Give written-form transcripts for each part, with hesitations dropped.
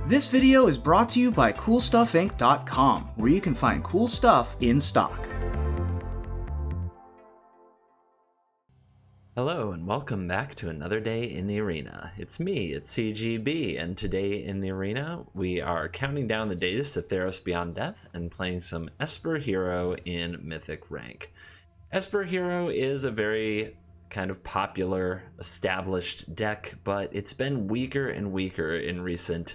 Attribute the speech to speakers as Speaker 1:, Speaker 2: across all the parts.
Speaker 1: This video is brought to you by CoolStuffInc.com, where you can find cool stuff in stock.
Speaker 2: Hello and welcome back to another day in the arena. It's me, it's CGB, and today in the arena we are counting down the days to Theros Beyond Death and playing some Esper Hero in Mythic rank. Esper Hero is a very kind of popular, established deck, but it's been weaker and weaker in recent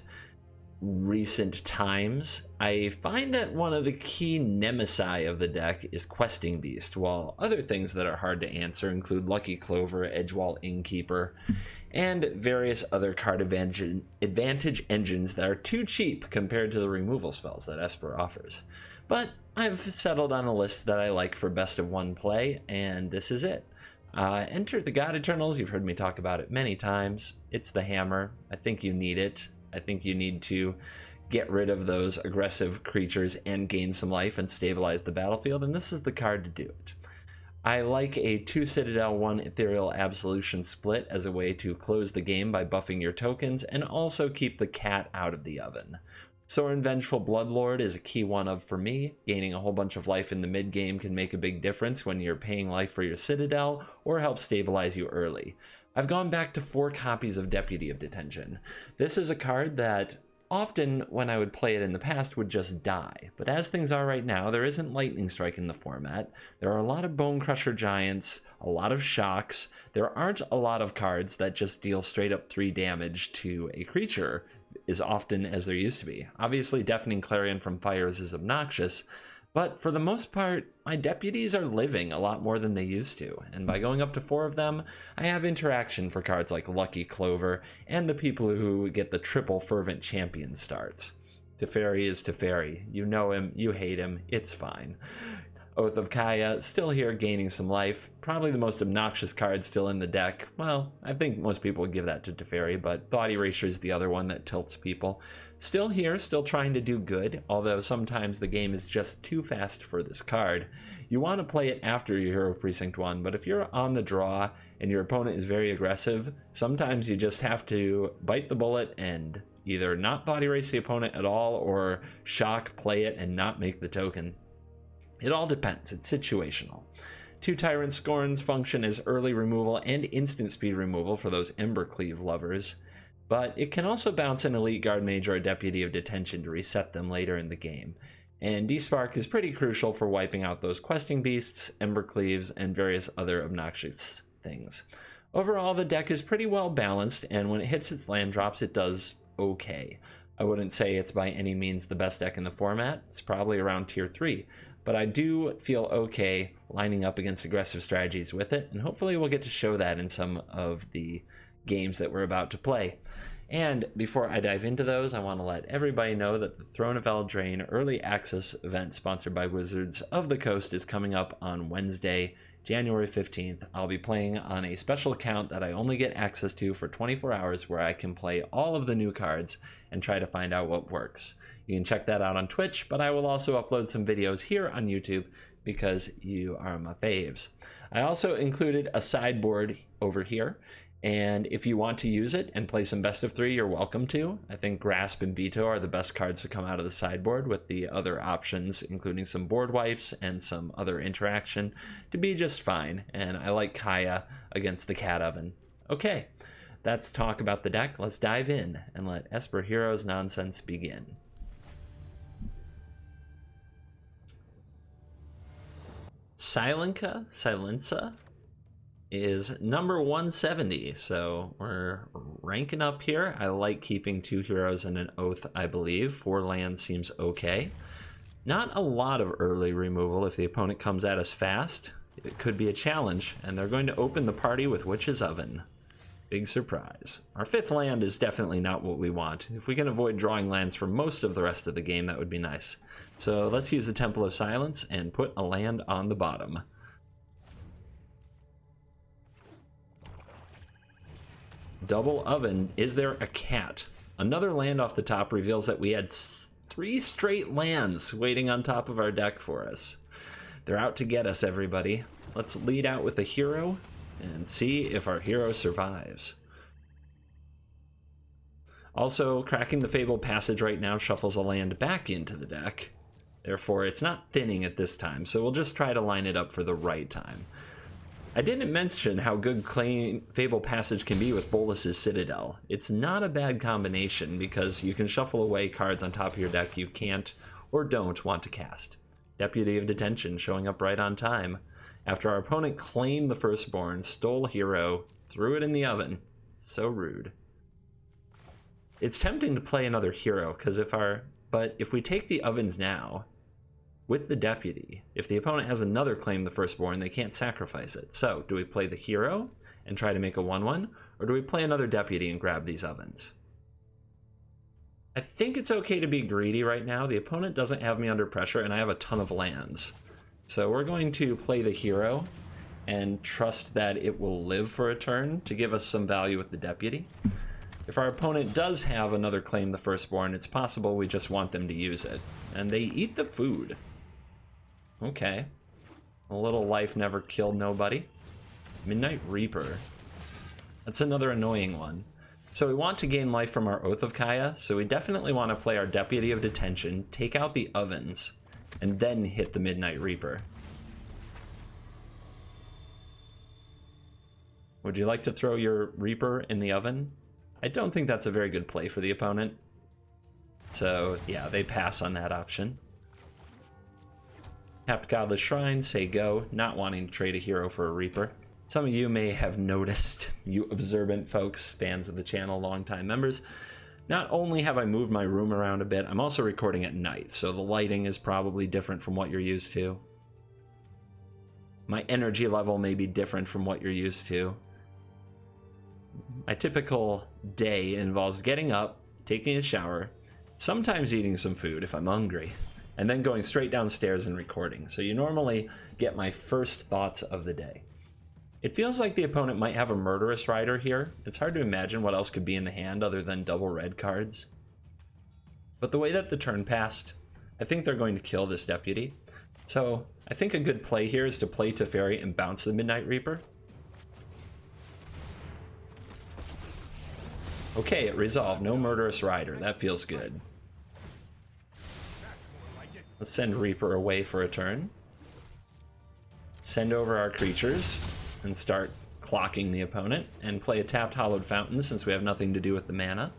Speaker 2: times. I find that one of the key nemesis of the deck is Questing Beast, while other things that are hard to answer include Lucky Clover, Edgewall Innkeeper, and various other card advantage engines that are too cheap compared to the removal spells that Esper offers. But I've settled on a list that I like for best of one play, and this is it. Enter the God Eternals. You've heard me talk about it many times. It's the hammer. I think you need it. I think you need to get rid of those aggressive creatures and gain some life and stabilize the battlefield, and this is the card to do it. I like a 2 Citadel, 1 Ethereal Absolution split as a way to close the game by buffing your tokens and also keep the cat out of the oven. Sorin Vengeful Bloodlord is a key one of for me. Gaining a whole bunch of life in the mid game can make a big difference when you're paying life for your Citadel or help stabilize you early. I've gone back to 4 copies of Deputy of Detention. This is a card that often when I would play it in the past would just die, but as things are right now, there isn't Lightning Strike in the format. There are a lot of Bone Crusher Giants, a lot of Shocks. There aren't a lot of cards that just deal straight up 3 damage to a creature as often as there used to be. Obviously, Deafening Clarion from Fires is obnoxious, but for the most part, my deputies are living a lot more than they used to, and by going up to 4 of them, I have interaction for cards like Lucky Clover and the people who get the triple Fervent Champion starts. Teferi is Teferi. You know him, you hate him, it's fine. Oath of Kaya, still here gaining some life. Probably the most obnoxious card still in the deck. Well, I think most people would give that to Teferi, but Thought Erasure is the other one that tilts people. Still here, still trying to do good, although sometimes the game is just too fast for this card. You want to play it after your Hero Precinct 1, but if you're on the draw and your opponent is very aggressive, sometimes you just have to bite the bullet and either not Thought Erase the opponent at all or Shock, play it, and not make the token. It all depends, it's situational. 2 Tyrant Scorns function as early removal and instant speed removal for those Embercleave lovers, but it can also bounce an Elite Guard Mage or a Deputy of Detention to reset them later in the game. And Despark is pretty crucial for wiping out those Questing Beasts, Embercleaves, and various other obnoxious things. Overall, the deck is pretty well balanced, and when it hits its land drops, it does okay. I wouldn't say it's by any means the best deck in the format. It's probably around tier 3. But I do feel okay lining up against aggressive strategies with it, and hopefully we'll get to show that in some of the games that we're about to play. And before I dive into those, I want to let everybody know that the Throne of Eldraine Early Access event sponsored by Wizards of the Coast is coming up on Wednesday, January 15th. I'll be playing on a special account that I only get access to for 24 hours where I can play all of the new cards and try to find out what works. You can check that out on Twitch, but I will also upload some videos here on YouTube because you are my faves. I also included a sideboard over here, and if you want to use it and play some best of 3, you're welcome to. I think Grasp and Veto are the best cards to come out of the sideboard, with the other options including some board wipes and some other interaction to be just fine, and I like Kaya against the Cat Oven. Okay, that's talk about the deck. Let's dive in and let Esper Heroes nonsense begin. Silenca is number 170, so we're ranking up here. I like keeping 2 heroes and an Oath, I believe. 4 lands seems okay. Not a lot of early removal if the opponent comes at us fast. It could be a challenge, and they're going to open the party with Witch's Oven. Big surprise. Our 5th land is definitely not what we want. If we can avoid drawing lands for most of the rest of the game, that would be nice. So let's use the Temple of Silence and put a land on the bottom. Double Oven. Is there a cat? Another land off the top reveals that we had 3 straight lands waiting on top of our deck for us. They're out to get us, everybody. Let's lead out with a hero and see if our hero survives. Also, cracking the Fabled Passage right now shuffles a land back into the deck. Therefore, it's not thinning at this time, so we'll just try to line it up for the right time. I didn't mention how good Fabled Passage can be with Bolas's Citadel. It's not a bad combination because you can shuffle away cards on top of your deck you can't or don't want to cast. Deputy of Detention showing up right on time. After our opponent claimed the Firstborn, stole a hero, threw it in the oven. So rude. It's tempting to play another hero, but if we take the ovens now, with the Deputy, if the opponent has another claim the Firstborn, they can't sacrifice it. So, do we play the hero and try to make a 1/1, or do we play another Deputy and grab these ovens? I think it's okay to be greedy right now. The opponent doesn't have me under pressure, and I have a ton of lands. So we're going to play the hero and trust that it will live for a turn to give us some value with the Deputy. If our opponent does have another claim the Firstborn, it's possible we just want them to use it. And they eat the food. Okay. A little life never killed nobody. Midnight Reaper. That's another annoying one. So we want to gain life from our Oath of Kaya, so we definitely want to play our Deputy of Detention, take out the ovens, and then hit the Midnight Reaper. Would you like to throw your Reaper in the oven? I don't think that's a very good play for the opponent. So yeah, they pass on that option. Tapped Godless Shrine, say go, not wanting to trade a hero for a Reaper. Some of you may have noticed, you observant folks, fans of the channel, longtime members, not only have I moved my room around a bit, I'm also recording at night, so the lighting is probably different from what you're used to. My energy level may be different from what you're used to. My typical day involves getting up, taking a shower, sometimes eating some food if I'm hungry, and then going straight downstairs and recording. So you normally get my first thoughts of the day. It feels like the opponent might have a Murderous Rider here. It's hard to imagine what else could be in the hand other than double red cards. But the way that the turn passed, I think they're going to kill this Deputy. So I think a good play here is to play Teferi and bounce the Midnight Reaper. Okay, it resolved. No Murderous Rider. That feels good. Let's send Reaper away for a turn. Send over our creatures and start clocking the opponent and play a tapped Hallowed Fountain since we have nothing to do with the mana.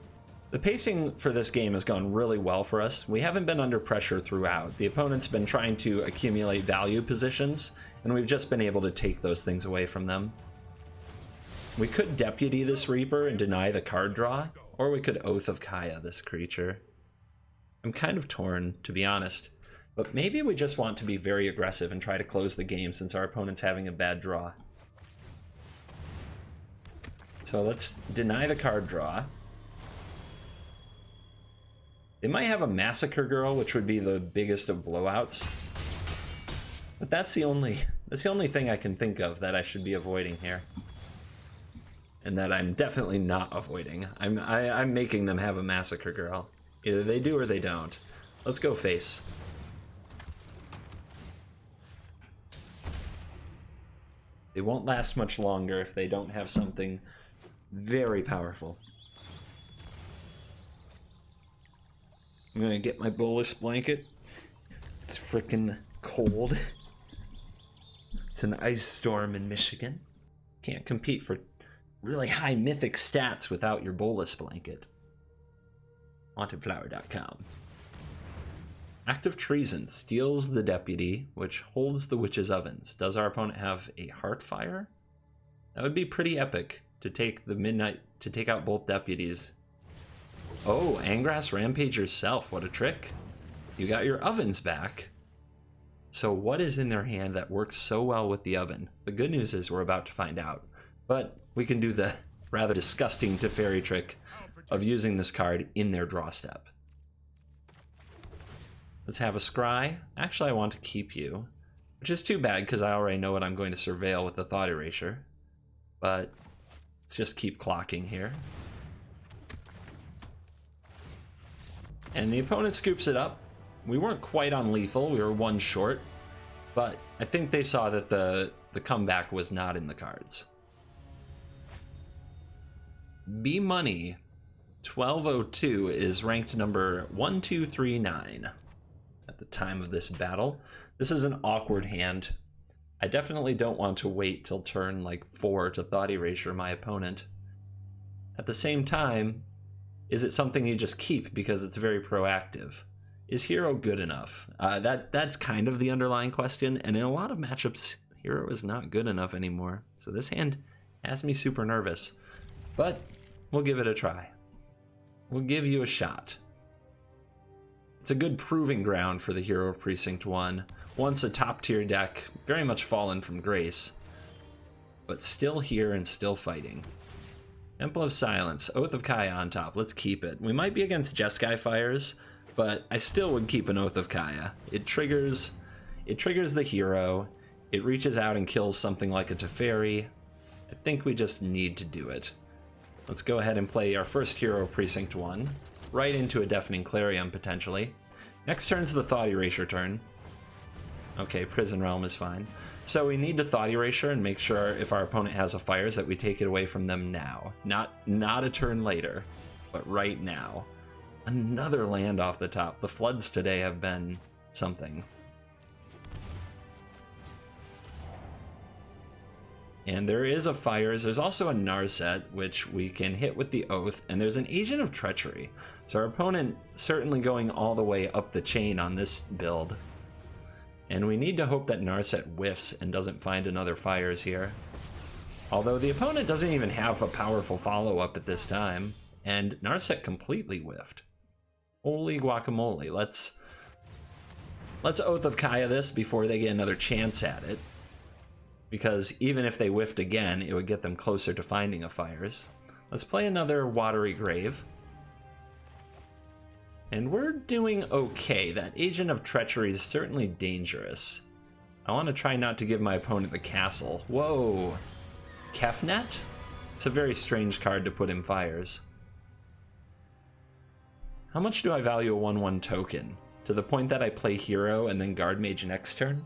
Speaker 2: The pacing for this game has gone really well for us. We haven't been under pressure throughout. The opponent's been trying to accumulate value positions, and we've just been able to take those things away from them. We could Deputy this Reaper and deny the card draw, or we could Oath of Kaya this creature. I'm kind of torn, to be honest, but maybe we just want to be very aggressive and try to close the game since our opponent's having a bad draw. So let's deny the card draw. They might have a Massacre Girl, which would be the biggest of blowouts. But that's the only thing I can think of that I should be avoiding here. And that I'm definitely not avoiding. I'm making them have a Massacre Girl. Either they do or they don't. Let's go face. They won't last much longer if they don't have something very powerful. I'm gonna get my bolus blanket. It's frickin' cold. It's an ice storm in Michigan. Can't compete for really high mythic stats without your bolus blanket. Hauntedflower.com. Act of Treason steals the Deputy, which holds the Witch's Ovens. Does our opponent have a Heartfire? That would be pretty epic to take out both Deputies. Oh, Angrass Rampage yourself, what a trick. You got your ovens back. So what is in their hand that works so well with the oven? The good news is we're about to find out. But we can do the rather disgusting Teferi trick of using this card in their draw step. Let's have a Scry. Actually, I want to keep you, which is too bad because I already know what I'm going to surveil with the Thought Erasure. But let's just keep clocking here. And the opponent scoops it up. We weren't quite on lethal, we were one short, but I think they saw that the comeback was not in the cards. B Money 1202 is ranked number 1239 at the time of this battle. This is an awkward hand. I definitely don't want to wait till turn like 4 to Thought Erasure my opponent. At the same time, is it something you just keep because it's very proactive? Is Hero good enough? That's kind of the underlying question, and in a lot of matchups, Hero is not good enough anymore. So this hand has me super nervous, but we'll give it a try. We'll give you a shot. It's a good proving ground for the Hero of Precinct 1. Once a top tier deck, very much fallen from grace, but still here and still fighting. Temple of Silence, Oath of Kaya on top. Let's keep it. We might be against Jeskai Fires, but I still would keep an Oath of Kaya. It triggers the hero. It reaches out and kills something like a Teferi. I think we just need to do it. Let's go ahead and play our first Hero Precinct 1, right into a Deafening Clarion potentially. Next turn's the Thought Erasure turn. Okay, Prison Realm is fine. So we need to Thought Erasure and make sure if our opponent has a Fires that we take it away from them now. Not a turn later, but right now. Another land off the top. The floods today have been something. And there is a Fires. There's also a Narset, which we can hit with the Oath, and there's an Agent of Treachery. So our opponent certainly going all the way up the chain on this build. And we need to hope that Narset whiffs and doesn't find another Fires here. Although the opponent doesn't even have a powerful follow-up at this time, and Narset completely whiffed. Holy guacamole. Let's Oath of Kaya this before they get another chance at it. Because even if they whiffed again, it would get them closer to finding a Fires. Let's play another Watery Grave. And we're doing okay. That Agent of Treachery is certainly dangerous. I want to try not to give my opponent the castle. Whoa. Kefnet? It's a very strange card to put in Fires. How much do I value a 1/1 token? To the point that I play Hero and then Guard Mage next turn?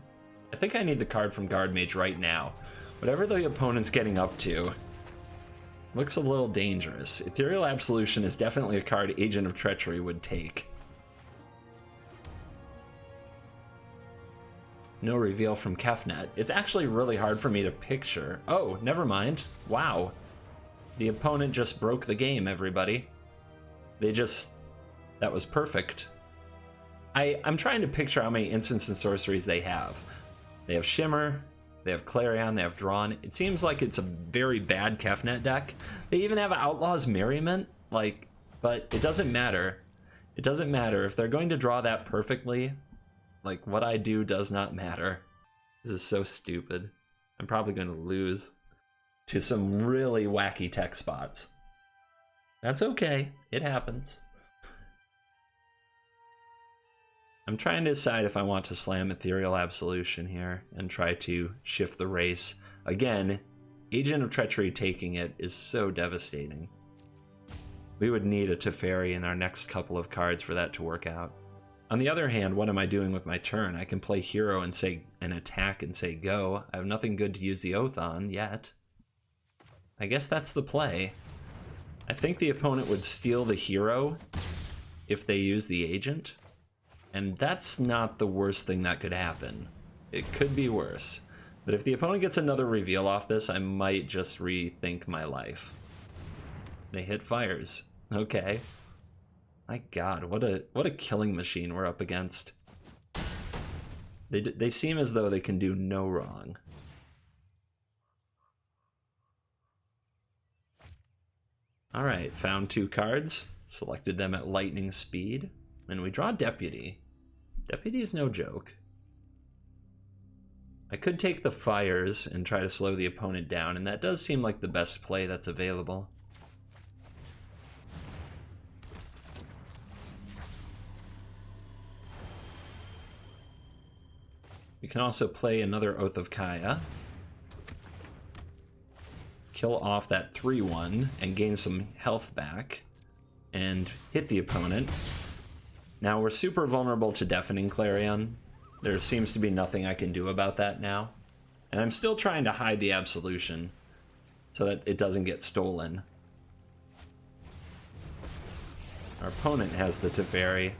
Speaker 2: I think I need the card from Guard Mage right now. Whatever the opponent's getting up to looks a little dangerous. Ethereal Absolution is definitely a card Agent of Treachery would take. No reveal from Kefnet. It's actually really hard for me to picture. Oh, never mind. Wow. The opponent just broke the game, everybody. That was perfect. I'm trying to picture how many instants and sorceries they have. They have Shimmer, they have Clarion, they have Drawn. It seems like it's a very bad Kefnet deck. They even have Outlaw's Merriment, but it doesn't matter. It doesn't matter. If they're going to draw that perfectly, what I do does not matter. This is so stupid. I'm probably going to lose to some really wacky tech spots. That's okay. It happens. I'm trying to decide if I want to slam Ethereal Absolution here and try to shift the race. Again, Agent of Treachery taking it is so devastating. We would need a Teferi in our next couple of cards for that to work out. On the other hand, what am I doing with my turn? I can play Hero and attack and say go. I have nothing good to use the Oath on yet. I guess that's the play. I think the opponent would steal the Hero if they use the Agent. And that's not the worst thing that could happen. It could be worse. But if the opponent gets another reveal off this, I might just rethink my life. They hit Fires. Okay. My god, what a killing machine we're up against. They seem as though they can do no wrong. Alright, found 2 cards. Selected them at lightning speed. And we draw Deputy. Deputy is no joke. I could take the Fires and try to slow the opponent down, and that does seem like the best play that's available. We can also play another Oath of Kaya. Kill off that 3/1 and gain some health back. And hit the opponent. Now we're super vulnerable to Deafening Clarion. There seems to be nothing I can do about that now. And I'm still trying to hide the Absolution so that it doesn't get stolen. Our opponent has the Teferi.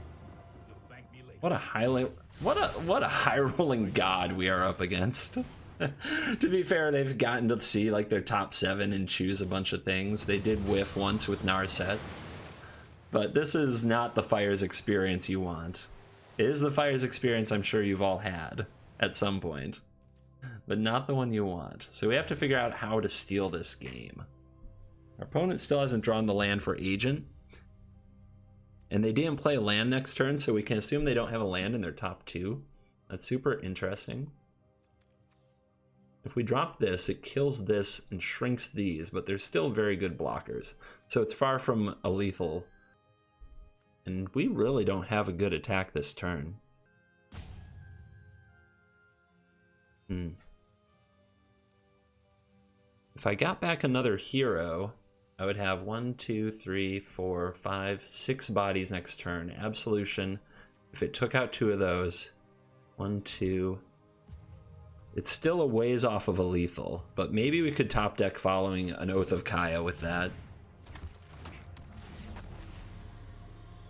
Speaker 2: What a high rolling god we are up against. To be fair, they've gotten to see like their top 7 and choose a bunch of things. They did whiff once with Narset. But this is not the Fires experience you want. It is the Fires experience I'm sure you've all had at some point, but not the one you want. So we have to figure out how to steal this game. Our opponent still hasn't drawn the land for Agent, and they didn't play land next turn, so we can assume they don't have a land in their top 2. That's super interesting. If we drop this, it kills this and shrinks these, but they're still very good blockers. So it's far from a lethal. And we really don't have a good attack this turn. If I got back another hero, I would have 1, 2, 3, 4, 5, 6 bodies next turn. Absolution. If it took out 2 of those, 1, 2. It's still a ways off of a lethal, but maybe we could top deck following an Oath of Kaya with that.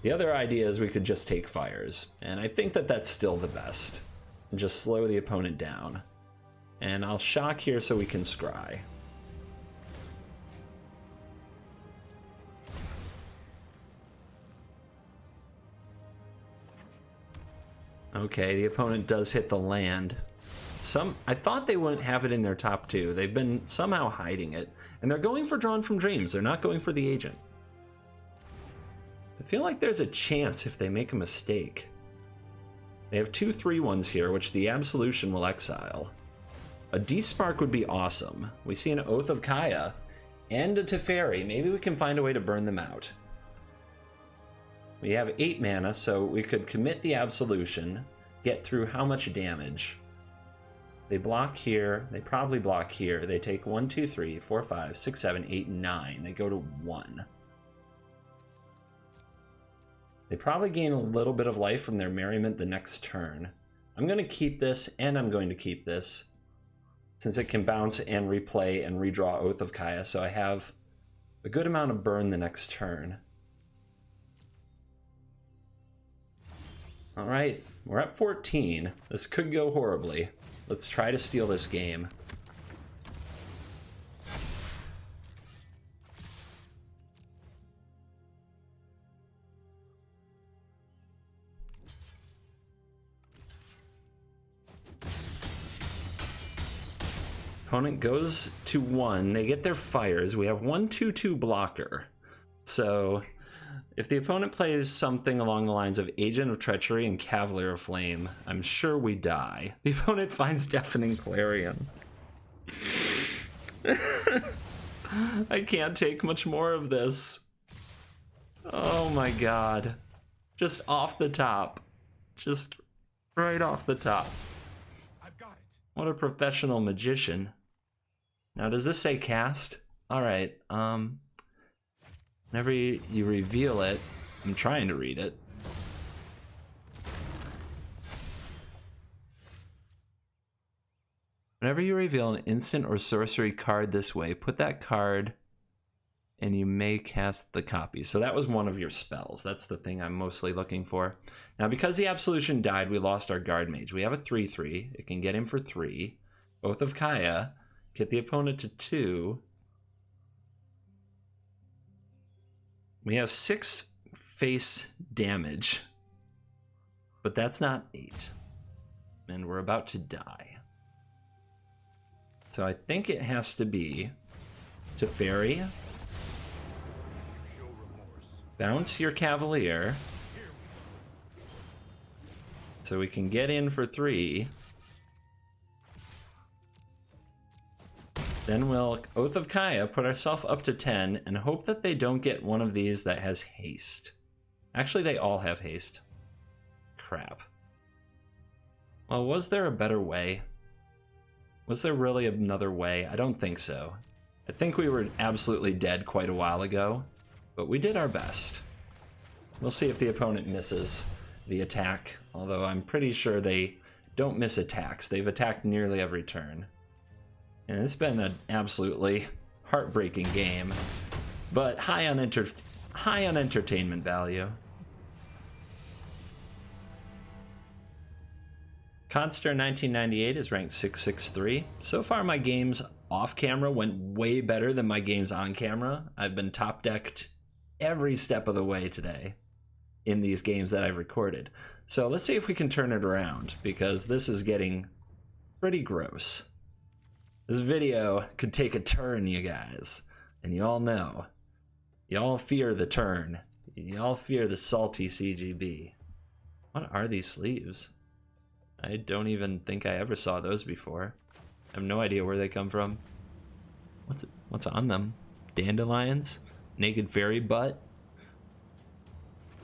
Speaker 2: The other idea is we could just take fires, and I think that that's still the best. And just slow the opponent down. And I'll shock here so we can scry. Okay, the opponent does hit the land. I thought they wouldn't have it in their top 2. They've been somehow hiding it. And they're going for Drawn from Dreams. They're not going for the Agent. I feel like there's a chance if they make a mistake. They have 2 3/1s here, which the Absolution will exile. A D-Spark would be awesome. We see an Oath of Kaya and a Teferi. Maybe we can find a way to burn them out. We have 8 mana, so we could commit the Absolution, get through how much damage. They block here, they probably block here. They take 1, 2, 3, 4, 5, 6, 7, 8, 9. They go to 1. They probably gain a little bit of life from their Merriment the next turn. I'm going to keep this, and I'm going to keep this, since it can bounce and replay and redraw Oath of Kaya, so I have a good amount of burn the next turn. Alright, we're at 14. This could go horribly. Let's try to steal this game. Opponent goes to 1. They get their fires. We have 1, 2, 2 blocker. So if the opponent plays something along the lines of Agent of Treachery and Cavalier of Flame, I'm sure we die. The opponent finds Deafening Clarion. I can't take much more of this. Oh my god. Just off the top. Just right off the top.
Speaker 3: I've got it.
Speaker 2: What a professional magician. Now, does this say cast? Alright, whenever you reveal it, I'm trying to read it. Whenever you reveal an instant or sorcery card this way, put that card and you may cast the copy. So that was one of your spells. That's the thing I'm mostly looking for. Now, because the Absolution died, we lost our Guard Mage. We have a 3/3. It can get him for 3. Oath of Kaya. Get the opponent to 2. We have 6 face damage, but that's not 8. And we're about to die. So I think it has to be Teferi. Bounce your Cavalier. So we can get in for 3. Then we'll Oath of Kaya, put ourselves up to 10, and hope that they don't get one of these that has haste. Actually, they all have haste. Crap. Well, was there a better way? Was there really another way? I don't think so. I think we were absolutely dead quite a while ago, but we did our best. We'll see if the opponent misses the attack, although I'm pretty sure they don't miss attacks. They've attacked nearly every turn. And it's been an absolutely heartbreaking game, but high high on entertainment value. Conster 1998 is ranked 663. So far my games off camera went way better than my games on camera. I've been top decked every step of the way today in these games that I've recorded. So let's see if we can turn it around, because this is getting pretty gross. This video could take a turn, you guys. And you all know. You all fear the turn. You all fear the salty CGB. What are these sleeves? I don't even think I ever saw those before. I have no idea where they come from. What's on them? Dandelions? Naked fairy butt?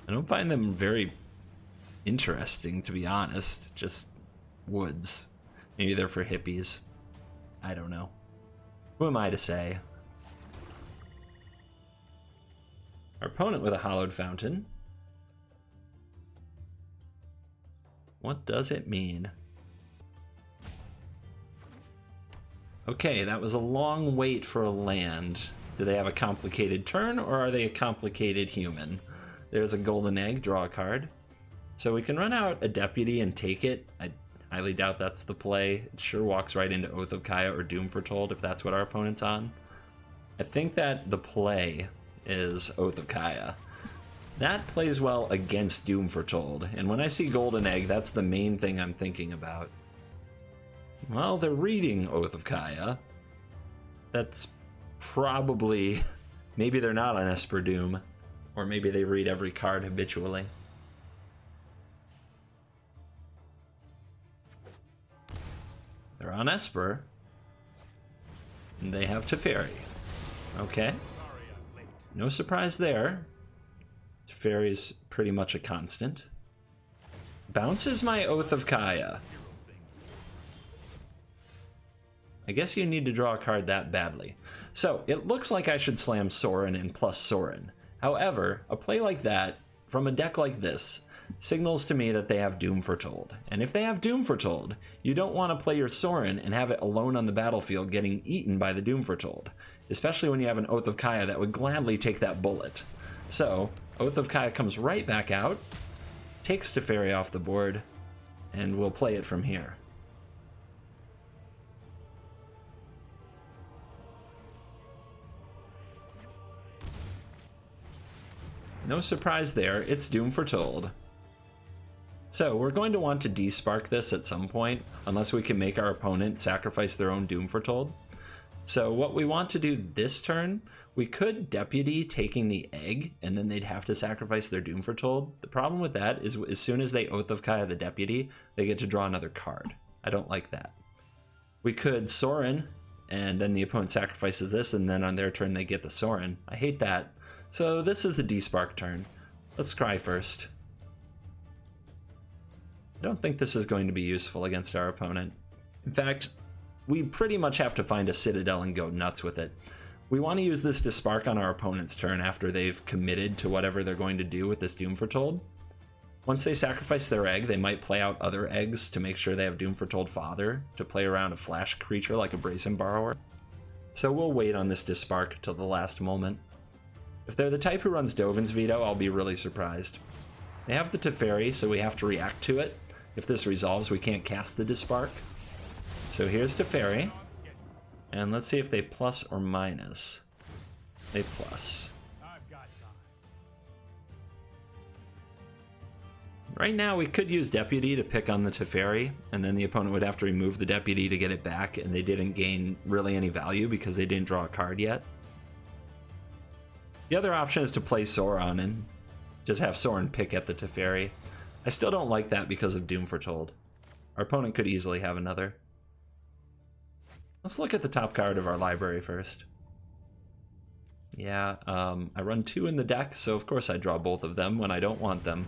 Speaker 2: I don't find them very interesting, to be honest. Just woods. Maybe they're for hippies. I don't know. Who am I to say? Our opponent with a hollowed fountain. What does it mean? Okay, that was a long wait for a land. Do they have a complicated turn, or are they a complicated human? There's a golden egg, draw a card. So we can run out a deputy and take it. I highly doubt that's the play. It sure walks right into Oath of Kaya or Doom Foretold if that's what our opponent's on. I think that the play is Oath of Kaya. That plays well against Doom Foretold, and when I see Golden Egg, that's the main thing I'm thinking about. Well, they're reading Oath of Kaya. That's probably... Maybe they're not on Esper Doom, or maybe they read every card habitually. They're on Esper, and they have Teferi. Okay. No surprise there. Teferi's pretty much a constant. Bounces my Oath of Kaya. I guess you need to draw a card that badly. So, it looks like I should slam Sorin and plus Sorin. However, a play like that, from a deck like this, signals to me that they have Doom Foretold. And if they have Doom Foretold, you don't want to play your Sorin and have it alone on the battlefield getting eaten by the Doom Foretold. Especially when you have an Oath of Kaya that would gladly take that bullet. So, Oath of Kaya comes right back out, takes Teferi off the board, and we'll play it from here. No surprise there, it's Doom Foretold. So, we're going to want to despark this at some point, unless we can make our opponent sacrifice their own Doom Foretold. So what we want to do this turn, we could Deputy taking the egg, and then they'd have to sacrifice their Doom Foretold. The problem with that is as soon as they Oath of Kaya the Deputy, they get to draw another card. I don't like that. We could Sorin, and then the opponent sacrifices this, and then on their turn they get the Sorin. I hate that. So this is the despark turn. Let's scry first. I don't think this is going to be useful against our opponent. In fact, we pretty much have to find a Citadel and go nuts with it. We want to use this to spark on our opponent's turn after they've committed to whatever they're going to do with this Doom Foretold. Once they sacrifice their egg, they might play out other eggs to make sure they have Doom Foretold fodder to play around a flash creature like a Brazen Borrower. So we'll wait on this to spark till the last moment. If they're the type who runs Dovin's Veto, I'll be really surprised. They have the Teferi, so we have to react to it. If this resolves, we can't cast the Dispark. So here's Teferi, and let's see if they plus or minus. They plus. Right now we could use Deputy to pick on the Teferi, and then the opponent would have to remove the Deputy to get it back, and they didn't gain really any value because they didn't draw a card yet. The other option is to play Sauron and just have Sauron pick at the Teferi. I still don't like that because of Doom Foretold. Our opponent could easily have another. Let's look at the top card of our library first. Yeah, I run 2 in the deck, so of course I draw both of them when I don't want them.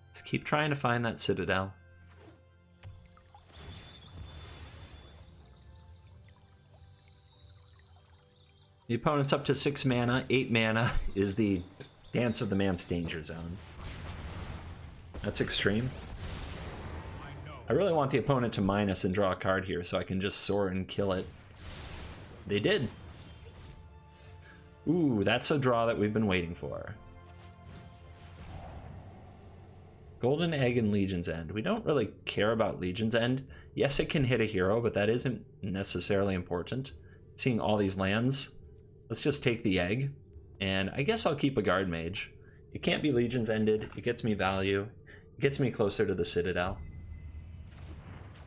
Speaker 2: Let's keep trying to find that Citadel. The opponent's up to 6 mana. 8 mana is the Dance of the Man's Danger Zone. That's extreme.
Speaker 3: I know
Speaker 2: I really want the opponent to minus and draw a card here so I can just soar and kill it. They did. Ooh, that's a draw that we've been waiting for. Golden Egg and Legion's End. We don't really care about Legion's End. Yes, it can hit a hero, but that isn't necessarily important. Seeing all these lands, let's just take the egg, and I guess I'll keep a Guard Mage. It can't be Legion's Ended. It gets me value. It gets me closer to the Citadel.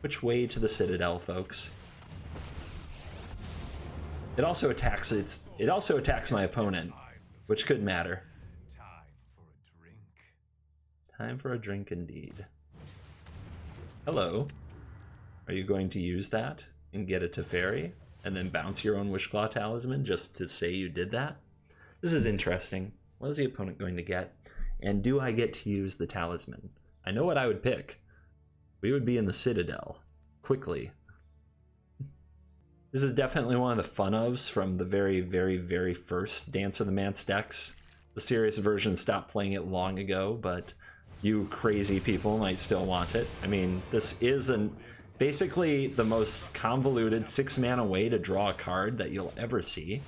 Speaker 2: Which way to the Citadel, folks? It also attacks my opponent, which could matter. Time for a drink indeed. Hello. Are you going to use that and get a Teferi and then bounce your own Wishclaw Talisman just to say you did that? This is interesting. What is the opponent going to get? And do I get to use the talisman? I know what I would pick. We would be in the Citadel. Quickly. This is definitely one of the fun-ofs from the very, very, very first Dance of the Mance decks. The serious version stopped playing it long ago, but you crazy people might still want it. I mean, this is basically the most convoluted 6-mana way to draw a card that you'll ever see.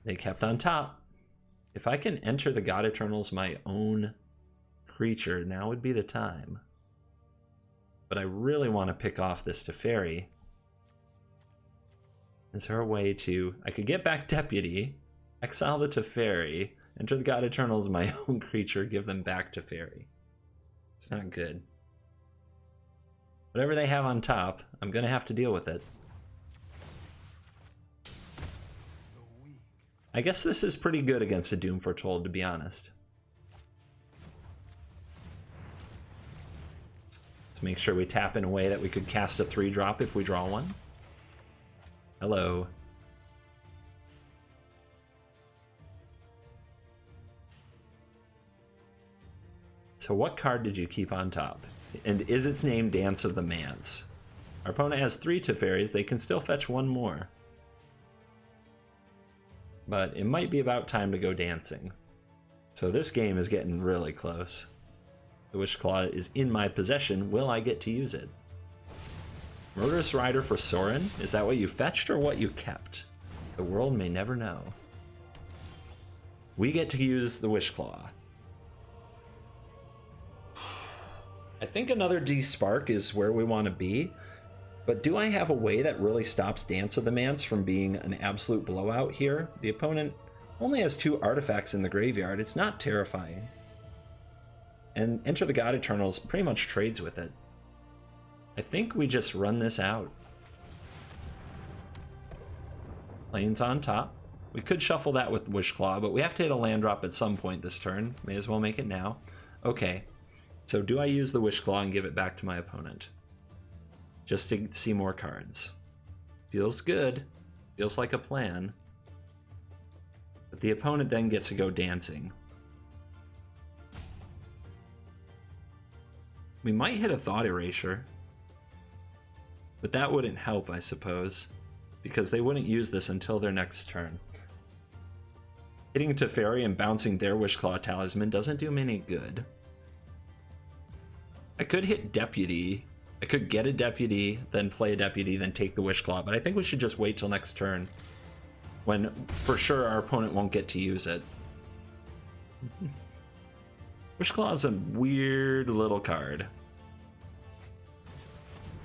Speaker 2: They kept on top. If I can enter the God Eternals my own creature, now would be the time. But I really want to pick off this Teferi. Is there a way to... I could get back Deputy, exile the Teferi, enter the God Eternals my own creature, give them back Teferi. It's not good. Whatever they have on top, I'm going to have to deal with it. I guess this is pretty good against a Doom Foretold, to be honest. Let's make sure we tap in a way that we could cast a 3-drop if we draw one. Hello. So what card did you keep on top? And is its name Dance of the Mance? Our opponent has 3 Teferis, they can still fetch one more. But it might be about time to go dancing. So this game is getting really close. The Wishclaw is in my possession. Will I get to use it? Murderous Rider for Sorin? Is that what you fetched or what you kept? The world may never know. We get to use the Wishclaw. I think another D-Spark is where we want to be. But do I have a way that really stops Dance of the Mance from being an absolute blowout here? The opponent only has 2 artifacts in the graveyard. It's not terrifying. And Enter the God Eternals pretty much trades with it. I think we just run this out. Plains on top. We could shuffle that with Wishclaw, but we have to hit a land drop at some point this turn. May as well make it now. Okay, so do I use the Wishclaw and give it back to my opponent? Just to see more cards. Feels good. Feels like a plan. But the opponent then gets to go dancing. We might hit a Thought Erasure. But that wouldn't help, I suppose. Because they wouldn't use this until their next turn. Hitting Teferi and bouncing their Wishclaw Talisman doesn't do me any good. I could hit Deputy. I could get a Deputy, then play a Deputy, then take the Wishclaw, but I think we should just wait till next turn, when for sure our opponent won't get to use it. Wishclaw is a weird little card.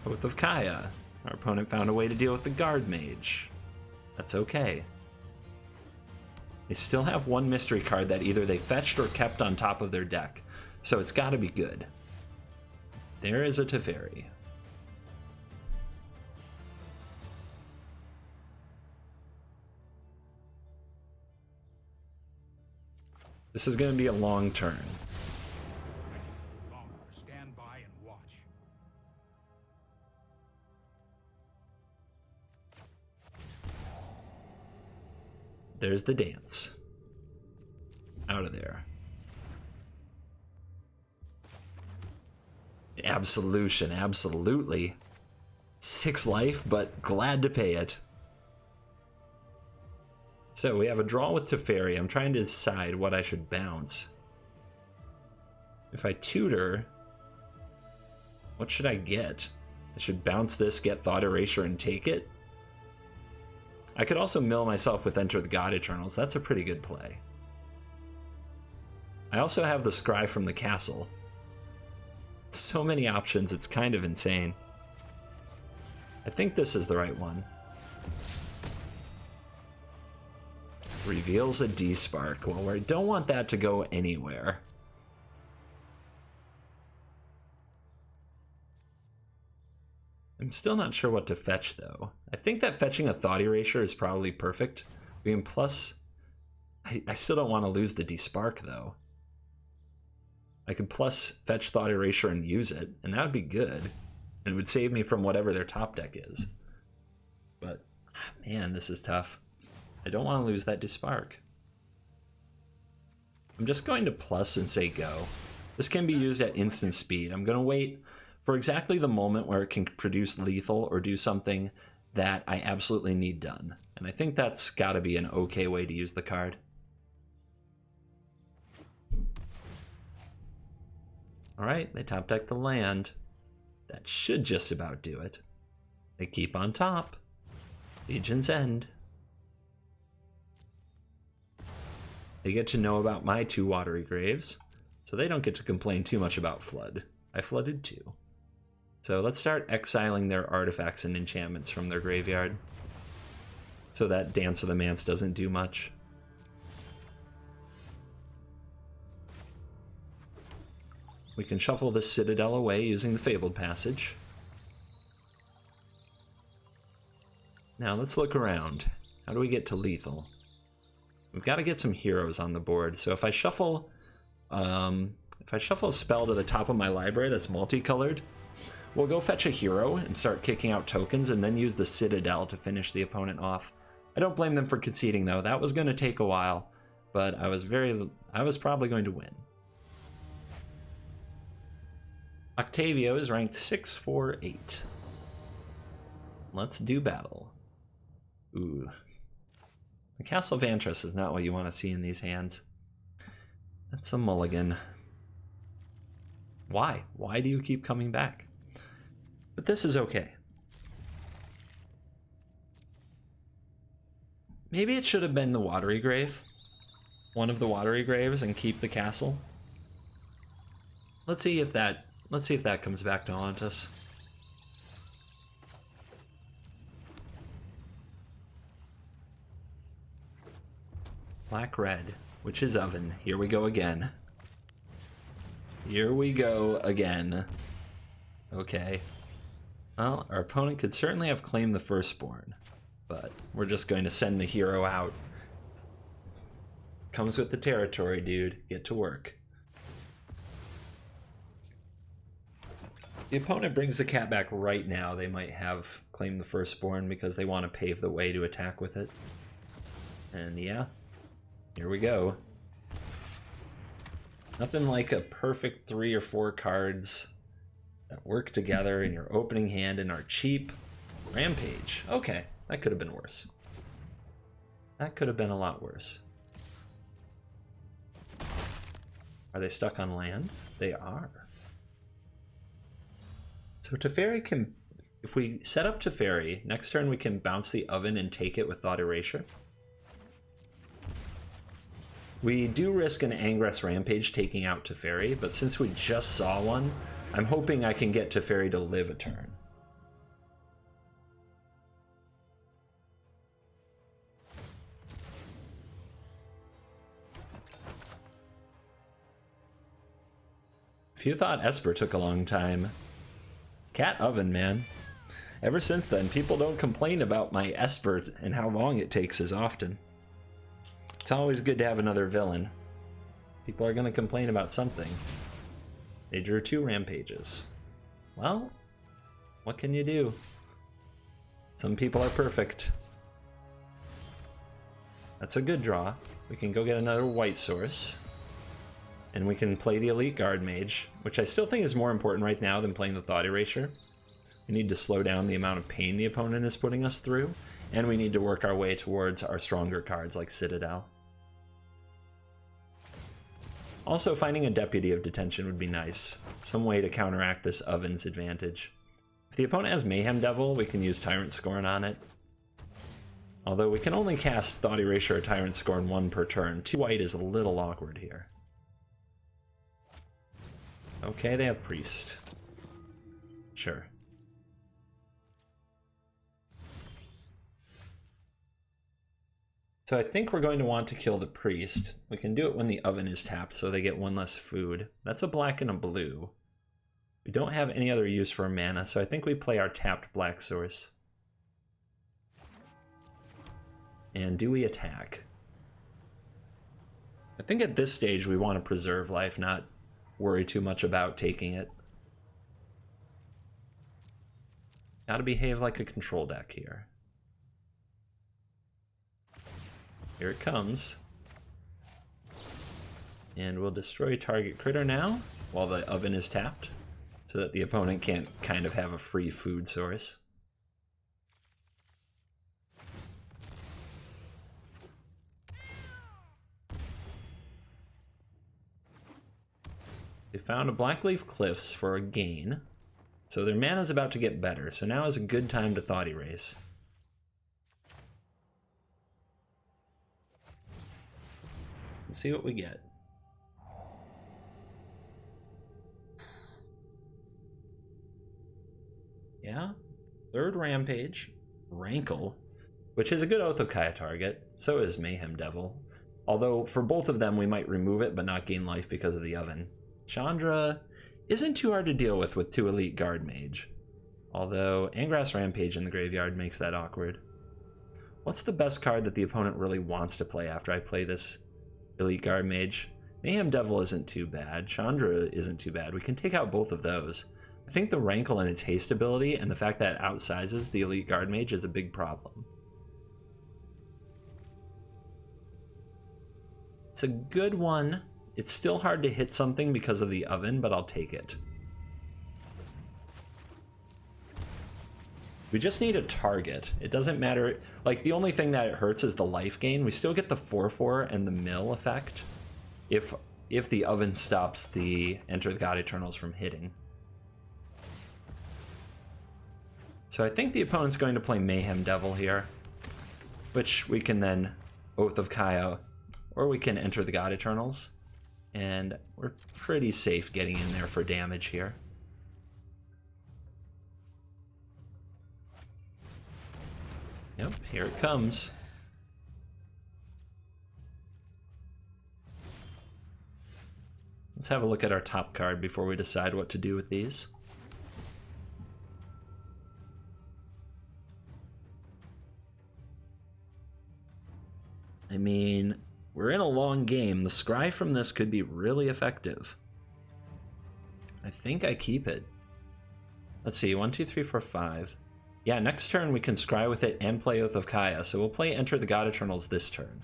Speaker 2: Oath of Kaya. Our opponent found a way to deal with the Guard Mage. That's okay. They still have one mystery card that either they fetched or kept on top of their deck, so it's gotta be good. There is a Teferi. This is going to be a long turn.
Speaker 3: Stand by and watch.
Speaker 2: There's the dance. Out of there. Absolution, absolutely. 6 life, but glad to pay it. So we have a draw with Teferi. I'm trying to decide what I should bounce. If I tutor, what should I get? I should bounce this, get Thought Erasure, and take it. I could also mill myself with Enter the God Eternals. That's a pretty good play. I also have the Scry from the castle. So many options, it's kind of insane. I think this is the right one. Reveals a D-Spark. Well, we don't want that to go anywhere. I'm still not sure what to fetch, though. I think that fetching a Thought Erasure is probably perfect. We can plus... I still don't want to lose the D-Spark, though. I could plus fetch Thought Erasure and use it, and that would be good. And it would save me from whatever their top deck is. But, man, this is tough. I don't want to lose that D-Spark. I'm just going to plus and say go. This can be used at instant speed. I'm going to wait for exactly the moment where it can produce lethal or do something that I absolutely need done. And I think that's got to be an okay way to use the card. Alright, they top deck the land. That should just about do it. They keep on top. Legion's End. They get to know about my 2 Watery Graves, so they don't get to complain too much about Flood. I flooded 2. So let's start exiling their artifacts and enchantments from their graveyard, so that Dance of the Manse doesn't do much. We can shuffle this Citadel away using the Fabled Passage. Now let's look around. How do we get to lethal? We've got to get some heroes on the board. So if I shuffle a spell to the top of my library that's multicolored, we'll go fetch a hero and start kicking out tokens, and then use the Citadel to finish the opponent off. I don't blame them for conceding, though. That was going to take a while, but I was probably going to win. Octavio is ranked 648. Let's do battle. Ooh. The Castle Vantress is not what you want to see in these hands. That's a mulligan. Why? Why do you keep coming back? But this is okay. Maybe it should have been the Watery Grave. One of the Watery Graves, and keep the castle. Let's see if that comes back to haunt us. Black red, Witch's Oven. Here we go again. Here we go again. Okay. Well, our opponent could certainly have claimed the Firstborn, but we're just going to send the hero out. Comes with the territory, dude. Get to work. The opponent brings the cat back right now. They might have claimed the Firstborn because they want to pave the way to attack with it. And yeah, here we go. Nothing like a perfect 3 or 4 cards that work together in your opening hand and are cheap. Rampage. Okay, that could have been worse. That could have been a lot worse. Are they stuck on land? They are. So Teferi can, if we set up Teferi, next turn we can bounce the Oven and take it with Thought Erasure. We do risk an Angress Rampage taking out Teferi, but since we just saw one, I'm hoping I can get Teferi to live a turn. If you thought Esper took a long time, Cat Oven, man. Ever since then, people don't complain about my Esper and how long it takes as often. It's always good to have another villain. People are going to complain about something. They drew 2 Rampages. Well, what can you do? Some people are perfect. That's a good draw. We can go get another white source. And we can play the Elite Guard Mage, which I still think is more important right now than playing the Thought Erasure. We need to slow down the amount of pain the opponent is putting us through. And we need to work our way towards our stronger cards like Citadel. Also, finding a Deputy of Detention would be nice. Some way to counteract this Oven's advantage. If the opponent has Mayhem Devil, we can use Tyrant Scorn on it. Although we can only cast Thought Erasure or Tyrant Scorn 1 per turn. 2 white is a little awkward here. Okay, they have Priest. Sure. So I think we're going to want to kill the Priest. We can do it when the Oven is tapped, so they get 1 less food. That's a black and a blue. We don't have any other use for mana, so I think we play our tapped black source. And do we attack? I think at this stage we want to preserve life, not worry too much about taking it. Gotta behave like a control deck here. Here it comes. And we'll destroy target critter now, while the Oven is tapped, so that the opponent can't kind of have a free food source. They found a Blackleaf Cliffs for a gain, so their mana's about to get better, so now is a good time to Thought Erase. Let's see what we get. Yeah, third Rampage, Rankle, which is a good Oath of Kaya target, so is Mayhem Devil. Although for both of them we might remove it but not gain life because of the Oven. Chandra isn't too hard to deal with 2 Elite Guard Mage. Although Angrass Rampage in the graveyard makes that awkward. What's the best card that the opponent really wants to play after I play this Elite Guard Mage? Mayhem Devil isn't too bad. Chandra isn't too bad. We can take out both of those. I think the Rankle and its haste ability and the fact that it outsizes the Elite Guard Mage is a big problem. It's a good one. It's still hard to hit something because of the Oven, but I'll take it. We just need a target. It doesn't matter. Like, the only thing that it hurts is the life gain. We still get the 4/4 and the mill effect if the Oven stops the Enter the God Eternals from hitting. So I think the opponent's going to play Mayhem Devil here, which we can then Oath of Kaya, or we can Enter the God Eternals. And we're pretty safe getting in there for damage here. Yep, here it comes. Let's have a look at our top card before we decide what to do with these. I mean, we're in a long game. The scry from this could be really effective. I think I keep it. Let's see, 1, 2, 3, 4, 5. Yeah, next turn we can scry with it and play Oath of Kaya, so we'll play Enter the God Eternals this turn.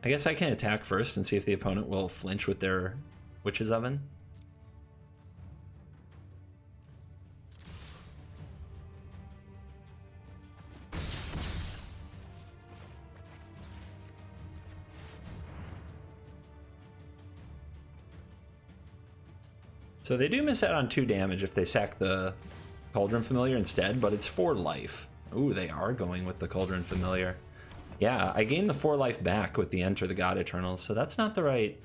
Speaker 2: I guess I can attack first and see if the opponent will flinch with their Witch's Oven. So they do miss out on 2 damage if they sack the Cauldron Familiar instead, but it's 4 life. Ooh, they are going with the Cauldron Familiar. Yeah, I gained the 4 life back with the Enter the God Eternals, so that's not the right...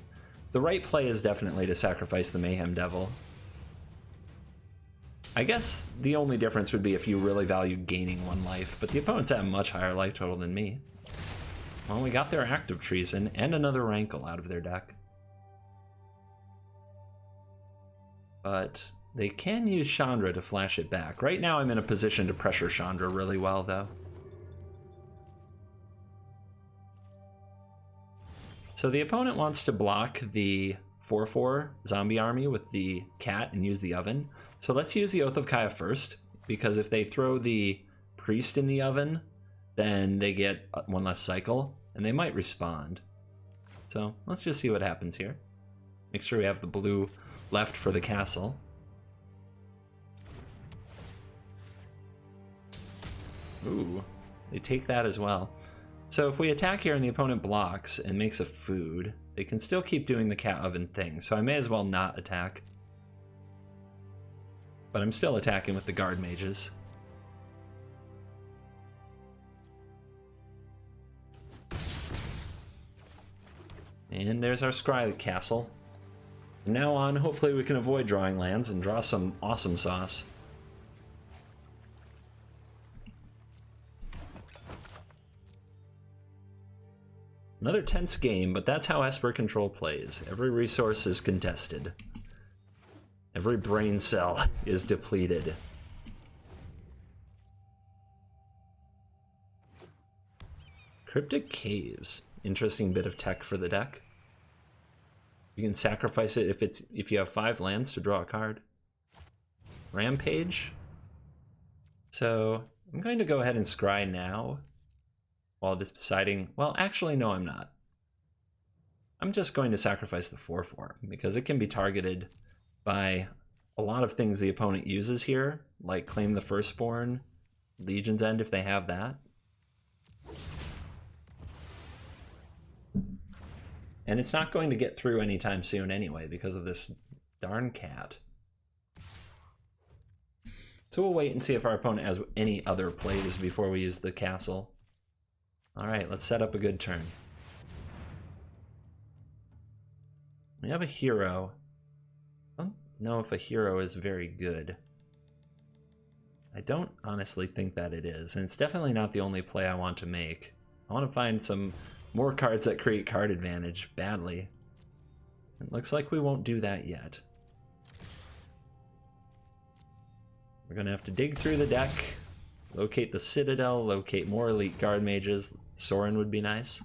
Speaker 2: The right play is definitely to sacrifice the Mayhem Devil. I guess the only difference would be if you really value gaining 1 life, but the opponent's at a much higher life total than me. Well, we got their Act of Treason and another Rankle out of their deck. But they can use Chandra to flash it back. Right now I'm in a position to pressure Chandra really well, though. So the opponent wants to block the 4/4 zombie army with the cat and use the Oven. So let's use the Oath of Kaya first, because if they throw the priest in the Oven, then they get 1 less cycle, and they might respond. So let's just see what happens here. Make sure we have the blue left for the castle. Ooh, they take that as well. So if we attack here and the opponent blocks and makes a food, they can still keep doing the cat oven thing, so I may as well not attack. But I'm still attacking with the guard mages. And there's our Scry Castle. From now on, hopefully we can avoid drawing lands and draw some awesome sauce. Another tense game, but that's how Esper Control plays. Every resource is contested. Every brain cell is depleted. Cryptic Caves. Interesting bit of tech for the deck. You can sacrifice it if you have 5 lands to draw a card. Rampage. So I'm going to go ahead and scry now while deciding, well, actually no, I'm not. I'm just going to sacrifice the 4/4 because it can be targeted by a lot of things the opponent uses here, like Claim the Firstborn, Legion's End if they have that. And it's not going to get through anytime soon anyway because of this darn cat. So we'll wait and see if our opponent has any other plays before we use the castle. Alright, let's set up a good turn. We have a hero. I don't know if a hero is very good. I don't honestly think that it is, and it's definitely not the only play I want to make. I want to find some more cards that create card advantage badly. It looks like we won't do that yet. We're going to have to dig through the deck, locate the Citadel, locate more elite guard mages. Sorin would be nice.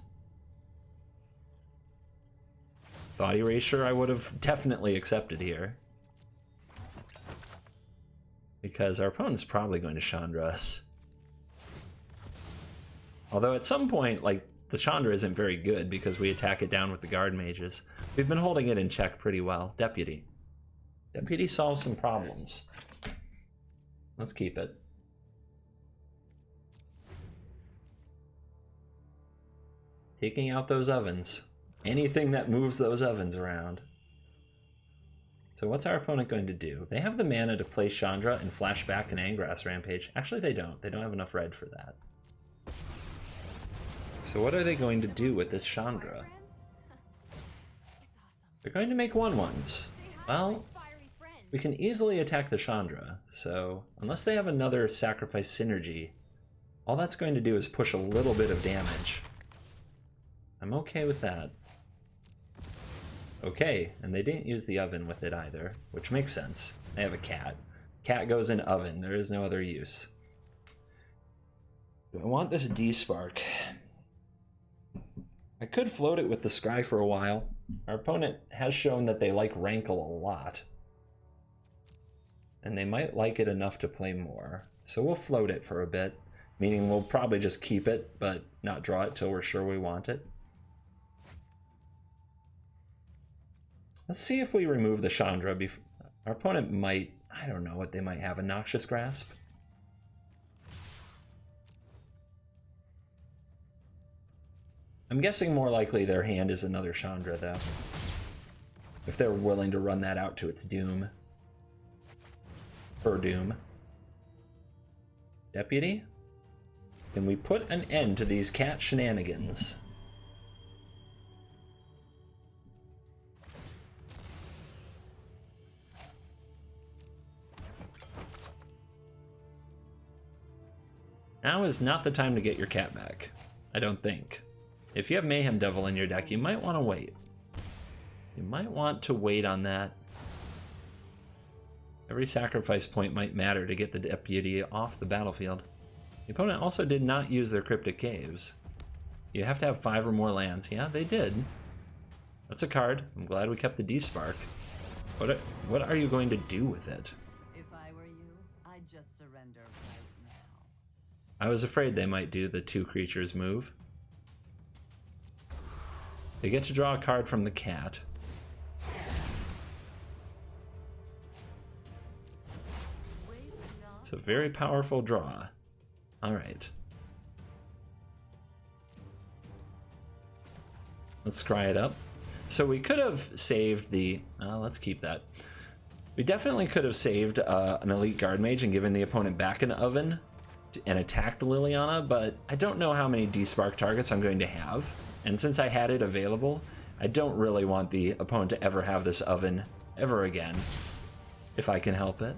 Speaker 2: Thought Erasure I would have definitely accepted here. Because our opponent's probably going to Chandra us. Although at some point, like, the Chandra isn't very good because we attack it down with the guard mages. We've been holding it in check pretty well. Deputy. Deputy solves some problems. Let's keep it. Taking out those ovens. Anything that moves those ovens around. So what's our opponent going to do? They have the mana to play Chandra and flash back an Angrass Rampage. Actually, they don't. They don't have enough red for that. So what are they going to do with this Chandra? They're going to make 1/1s. Well, we can easily attack the Chandra, so unless they have another sacrifice synergy, all that's going to do is push a little bit of damage. I'm okay with that. Okay, and they didn't use the oven with it either, which makes sense. They have a cat. Cat goes in oven. There is no other use. Do I want this D-Spark? I could float it with the Scry for a while. Our opponent has shown that they like Rankle a lot. And they might like it enough to play more. So we'll float it for a bit, meaning we'll probably just keep it, but not draw it till we're sure we want it. Let's see if we remove the Chandra. Our opponent might, I don't know what they might have, a Noxious Grasp? I'm guessing more likely their hand is another Chandra, though. If they're willing to run that out to its doom. Per doom. Deputy? Can we put an end to these cat shenanigans? Now is not the time to get your cat back. I don't think. If you have Mayhem Devil in your deck, you might want to wait. You might want to wait on that. Every sacrifice point might matter to get the Deputy off the battlefield. The opponent also did not use their Cryptic Caves. You have to have 5 or more lands. Yeah, they did. That's a card. I'm glad we kept the D-Spark. What are you going to do with it?
Speaker 4: If I were you, I'd just surrender right now.
Speaker 2: I was afraid they might do the 2 creatures move. They get to draw a card from the cat. It's a very powerful draw. All right. Let's scry it up. So we could have saved the... let's keep that. We definitely could have saved an Elite Guard Mage and given the opponent back an Oven and attacked Liliana, but I don't know how many D-Spark targets I'm going to have. And since I had it available, I don't really want the opponent to ever have this Oven ever again, if I can help it.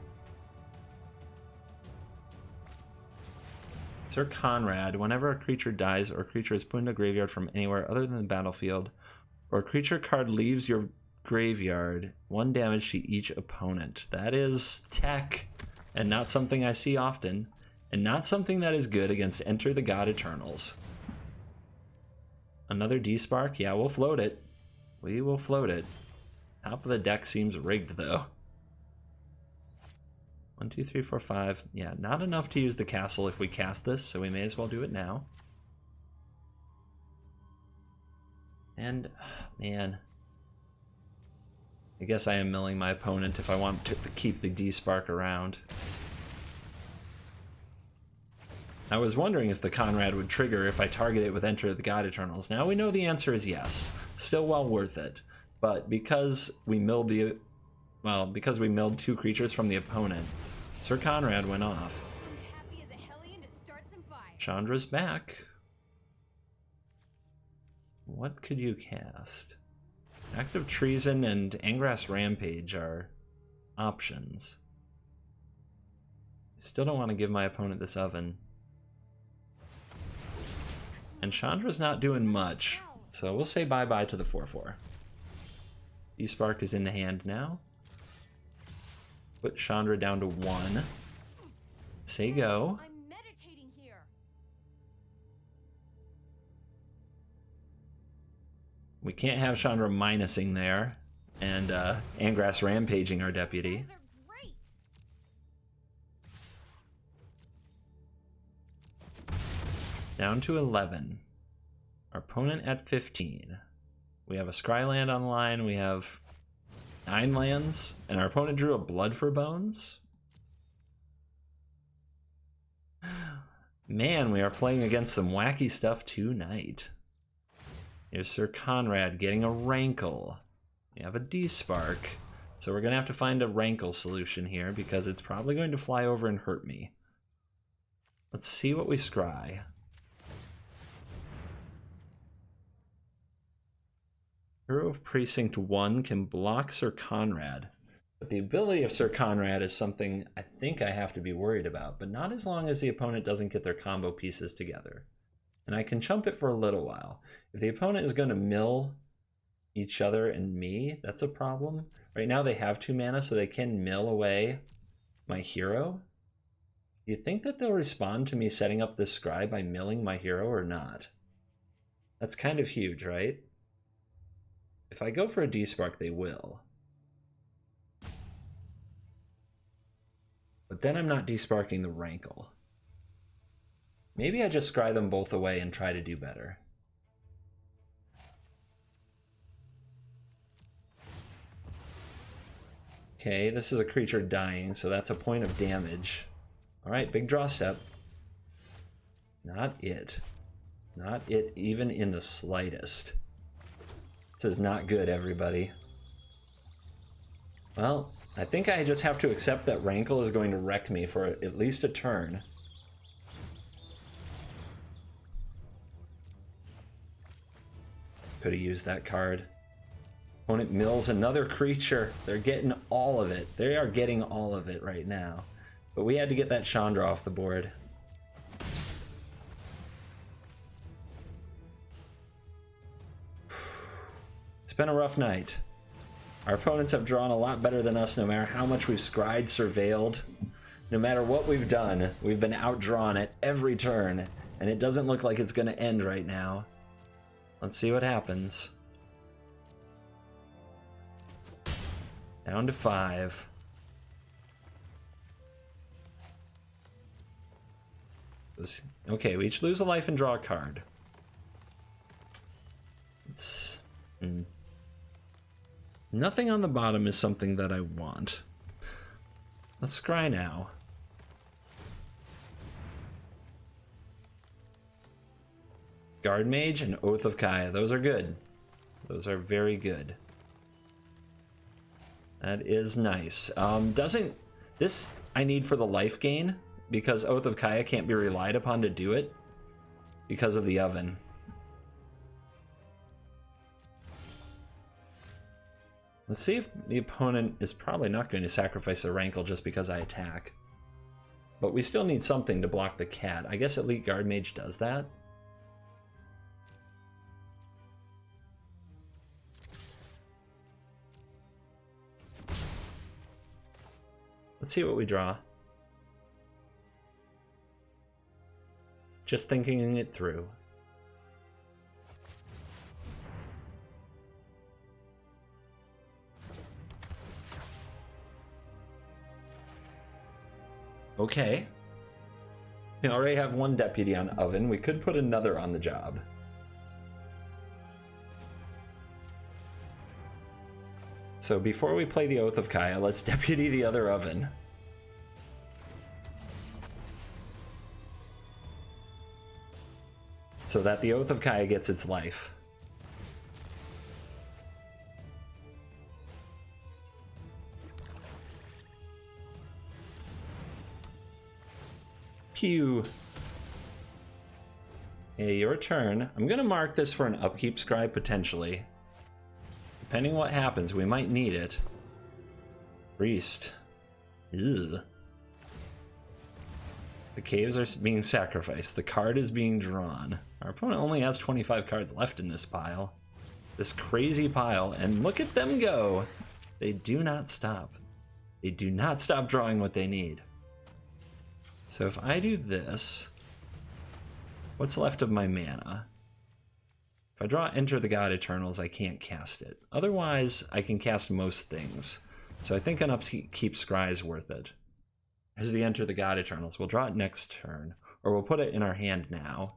Speaker 2: Sir Conrad, whenever a creature dies or a creature is put in a graveyard from anywhere other than the battlefield, or a creature card leaves your graveyard, 1 damage to each opponent. That is tech, and not something I see often, and not something that is good against Enter the God Eternals. Another D-Spark? Yeah, we'll float it. We will float it. Top of the deck seems rigged, though. 1, 2, 3, 4, 5. Yeah, not enough to use the castle if we cast this, so we may as well do it now. And, man, I guess I am milling my opponent if I want to keep the D-Spark around. I was wondering if the Conrad would trigger if I target it with Enter the God Eternals. Now we know the answer is yes. Still well worth it. But because we milled because we milled 2 creatures from the opponent, Sir Conrad went off. Chandra's back. What could you cast? Act of Treason and Angrass Rampage are options. Still don't want to give my opponent this Oven. And Chandra's not doing much, so we'll say bye-bye to the 4/4. D-Spark is in the hand now. Put Chandra down to 1. Say go.
Speaker 4: I'm meditating here.
Speaker 2: We can't have Chandra minusing there and Angrass rampaging our deputy.
Speaker 4: These are great.
Speaker 2: Down to 11. Our opponent at 15. We have a Scryland on the line. We have 9 lands, and our opponent drew a Blood for Bones. Man, we are playing against some wacky stuff tonight. Here's Sir Conrad getting a Rankle. We have a D-Spark, so we're going to have to find a Rankle solution here because it's probably going to fly over and hurt me. Let's see what we scry. Hero of Precinct 1 can block Sir Conrad, but the ability of Sir Conrad is something I think I have to be worried about, but not as long as the opponent doesn't get their combo pieces together. And I can chump it for a little while. If the opponent is going to mill each other and me, that's a problem. Right now they have 2 mana, so they can mill away my hero. Do you think that they'll respond to me setting up this scry by milling my hero or not? That's kind of huge, right? If I go for a D-Spark, they will. But then I'm not D-Sparking the Rankle. Maybe I just scry them both away and try to do better. Okay, this is a creature dying, so that's a point of damage. Alright, big draw step. Not it. Not it even in the slightest. This is not good, everybody. Well, I think I just have to accept that Rankle is going to wreck me for at least a turn. Could have used that card. Opponent mills another creature. They're getting all of it. They are getting all of it right now. But we had to get that Chandra off the board. It's been a rough night. Our opponents have drawn a lot better than us no matter how much we've scryed, surveilled. No matter what we've done, we've been outdrawn at every turn, and it doesn't look like it's going to end right now. Let's see what happens. Down to 5. Okay, we each lose a life and draw a card. Nothing on the bottom is something that I want. Let's scry now. Guard Mage and Oath of Kaya. Those are good. Those are very good. That is nice. Doesn't... This I need for the life gain, because Oath of Kaya can't be relied upon to do it because of the oven. Let's see if the opponent is probably not going to sacrifice a Rankle just because I attack. But we still need something to block the cat. I guess Elite Guard Mage does that. Let's see what we draw. Just thinking it through. Okay. We already have one deputy on oven. We could put another on the job. So before we play the Oath of Kaya, let's deputy the other oven. So that the Oath of Kaya gets its life. Pew. Hey, your turn. I'm gonna mark this for an upkeep scribe potentially. Depending what happens, we might need it. Priest. Ugh. The caves are being sacrificed. The card is being drawn. Our opponent only has 25 cards left in this pile. This crazy pile, and look at them go! They do not stop. They do not stop drawing what they need. So if I do this, what's left of my mana? If I draw Enter the God Eternals, I can't cast it. Otherwise, I can cast most things. So I think an upkeep scry is worth it. Here's the Enter the God Eternals. We'll draw it next turn, or we'll put it in our hand now.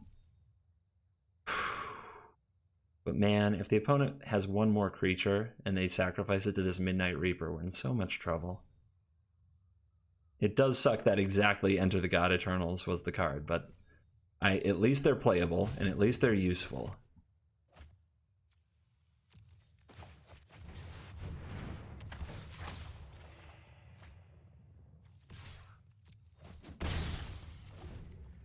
Speaker 2: But man, if the opponent has one more creature and they sacrifice it to this Midnight Reaper, we're in so much trouble. It does suck that exactly Enter the God Eternals was the card, but at least they're playable, and at least they're useful.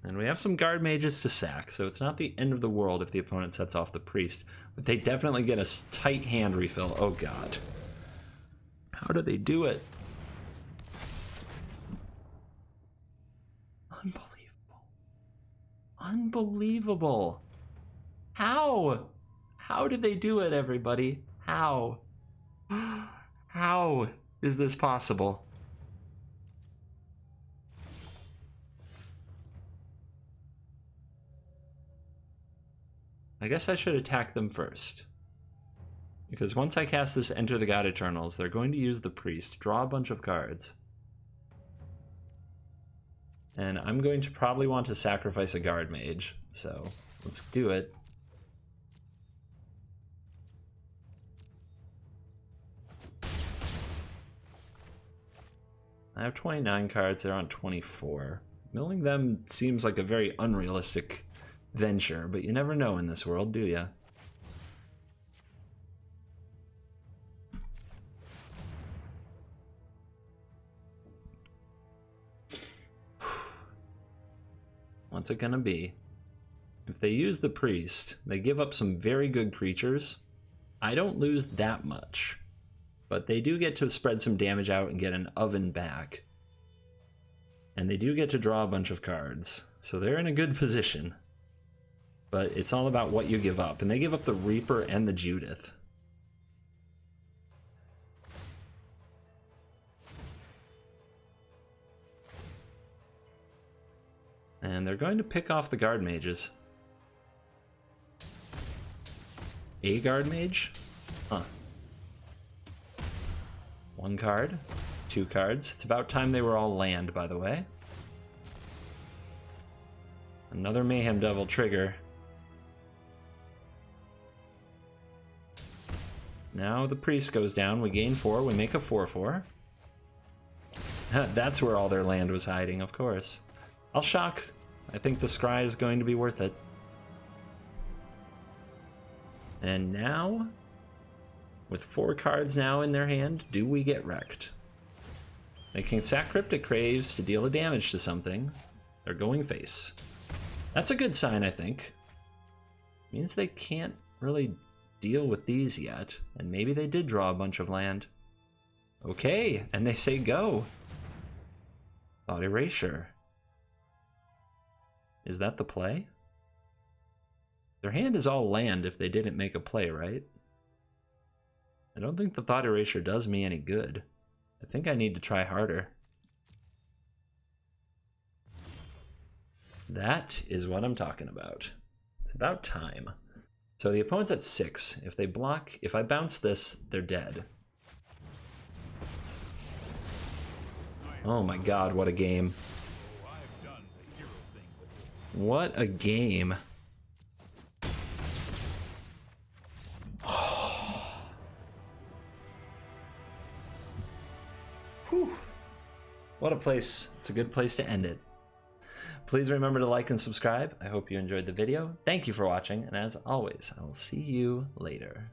Speaker 2: And we have some guard mages to sack, so it's not the end of the world if the opponent sets off the priest. But they definitely get a tight hand refill. Oh god. How do they do it? Unbelievable. Unbelievable. How? How did they do it, everybody? How? How is this possible? I guess I should attack them first. Because once I cast this Enter the God Eternals, they're going to use the priest, draw a bunch of cards. And I'm going to probably want to sacrifice a guard mage, so let's do it. I have 29 cards, they're on 24. Milling them seems like a very unrealistic venture, but you never know in this world, do ya? What's it gonna be? If they use the priest, they give up some very good creatures. I don't lose that much, but they do get to spread some damage out and get an oven back. And they do get to draw a bunch of cards, so they're in a good position. But it's all about what you give up. And they give up the Reaper and the Judith. And they're going to pick off the guard mages. A guard mage? Huh. One card. Two cards. It's about time they were all land, by the way. Another Mayhem Devil trigger. Now the priest goes down, we gain 4, we make a 4/4. That's where all their land was hiding, of course. I'll shock. I think the scry is going to be worth it. And now, with 4 cards now in their hand, do we get wrecked? They can sack Cryptic Craves to deal a damage to something. They're going face. That's a good sign, I think. Means they can't really deal with these yet. And maybe they did draw a bunch of land. Okay, and they say go. Thought Erasure. Is that the play? Their hand is all land if they didn't make a play, right? I don't think the Thought Erasure does me any good. I think I need to try harder. That is what I'm talking about. It's about time. So the opponent's at 6. If they block, if I bounce this, they're dead. Oh my god, what a game. What a game. Whew. What a place. It's a good place to end it. Please remember to like and subscribe. I hope you enjoyed the video. Thank you for watching, and as always, I will see you later.